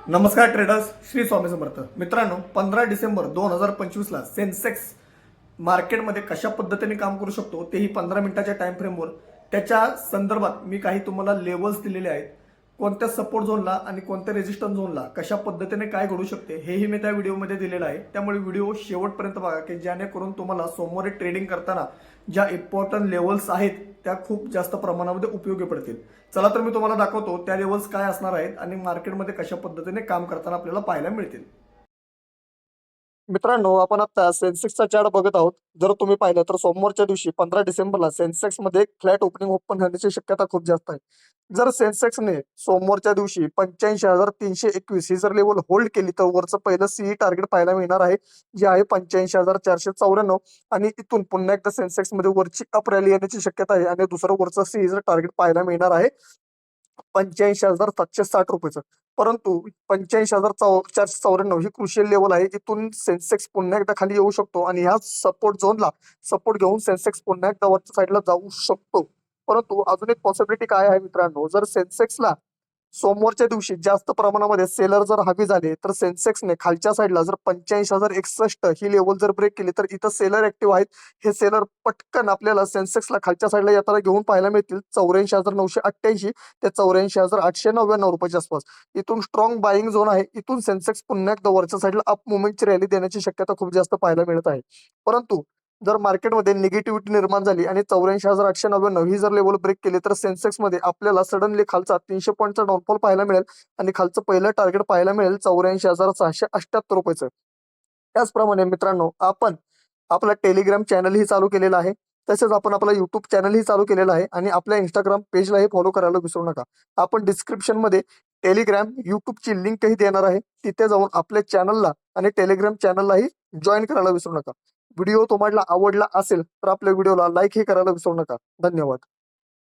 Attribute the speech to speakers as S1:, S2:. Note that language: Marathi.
S1: नमस्कार ट्रेडर्स, श्री स्वामी समर्थ. मित्रांनो, 15 डिसेंबर 2025ला सेन्सेक्स मार्केटमध्ये कशा पद्धतीने काम करू शकतो तेही 15 मिनिटाच्या टाइम फ्रेमवर त्याच्या संदर्भात मी काही तुम्हाला लेवल्स दिलेले आहेत. कोणत्या सपोर्ट झोनला आणि कोणत्या रेजिस्टन्स झोनला कशा पद्धतीने काय घडू शकते हेही मी त्या व्हिडिओमध्ये दिलेलं आहे. त्यामुळे व्हिडिओ शेवटपर्यंत बघा की जेणेकरून तुम्हाला सोमवारी ट्रेडिंग करताना ज्या इम्पॉर्टंट लेवल्स आहेत त्या खूप जास्त प्रमाणामध्ये उपयोगी पडतील. चला तर मी तुम्हाला दाखवतो त्या लेवल्स काय असणार आहेत आणि मार्केटमध्ये कशा पद्धतीने काम करताना आपल्याला पाहायला मिळतील. मित्रांनो, आपण आता सेन्सेक्सचा चार्ट बघत आहोत. जर तुम्ही पाहिलं तर सोमवारच्या दिवशी 15 डिसेंबरला सेन्सेक्समध्ये एक फ्लॅट ओपनिंग ओपन होण्याची शक्यता खूप जास्त आहे. जर सेन्सेक्सने सोमवारच्या दिवशी 85,321 ही जर लेवल होल्ड केली तर वरचं पहिलं सीई टार्गेट पाहायला मिळणार आहे, जे आहे 85,494. आणि इथून पुन्हा एकदा सेन्सेक्समध्ये वरची अप रॅली येण्याची शक्यता आहे आणि दुसरं वरचं सीई जर टार्गेट पाहायला मिळणार आहे 85,760 रुपयेचं. परंतु 85,494 ही क्रुशियल लेवल आहे. इथून सेन्सेक्स पुन्हा एकदा खाली येऊ शकतो आणि ह्या सपोर्ट झोनला सपोर्ट घेऊन सेन्सेक्स पुन्हा एकदा वरच्या साईडला जाऊ शकतो. परंतु अजून एक पॉसिबिलिटी काय आहे मित्रांनो, जर सेन्सेक्सला सोमवारच्या दिवशी जास्त प्रमाणामध्ये सेलर जर हवी झाले तर सेन्सेक्सने खालच्या साईडला जर 85,061 ही लेवल जर ब्रेक केली तर इथं सेलर ऍक्टिव्ह आहेत. हे सेलर पटकन आपल्याला सेन्सेक्सला खालच्या साईडला येताना घेऊन पाहायला मिळतील 84,988 ते 84,899 रुपयाच्या आसपास. इथून स्ट्रॉंग बाईंग झोन आहे. इथून सेन्सेक्स पुन्हा एकदा वरच्या साईडला अप मुवमेंटची रॅली देण्याची शक्यता खूप जास्त पाहायला मिळत आहे. परंतु जर मार्केटमध्ये निगेटिव्हिटी निर्माण झाली आणि 84,899 ही जर लेवल ब्रेक केली तर सेन्सेक्समध्ये आपल्याला सडनली खालचा 300 पॉईंटचा डाऊनफॉल पाहायला मिळेल आणि खालचं पहिलं टार्गेट पाहायला मिळेल 84,678 रुपयाचं. त्याचप्रमाणे मित्रांनो, आपण आपला टेलिग्राम चॅनलही चालू केलेला आहे. तसेच आपण आपला युट्यूब चॅनलही चालू केलेला आहे आणि आपल्या इंस्टाग्राम पेजलाही फॉलो करायला विसरू नका. आपण डिस्क्रिप्शनमध्ये टेलिग्राम युट्यूबची लिंकही देणार आहे. तिथे जाऊन आपल्या चॅनलला आणि टेलिग्राम चॅनललाही जॉईन करायला विसरू नका. व्हिडिओ तुम्हाला आवडला असेल तर आपल्या व्हिडिओला लाईकही करायला विसरू नका. धन्यवाद.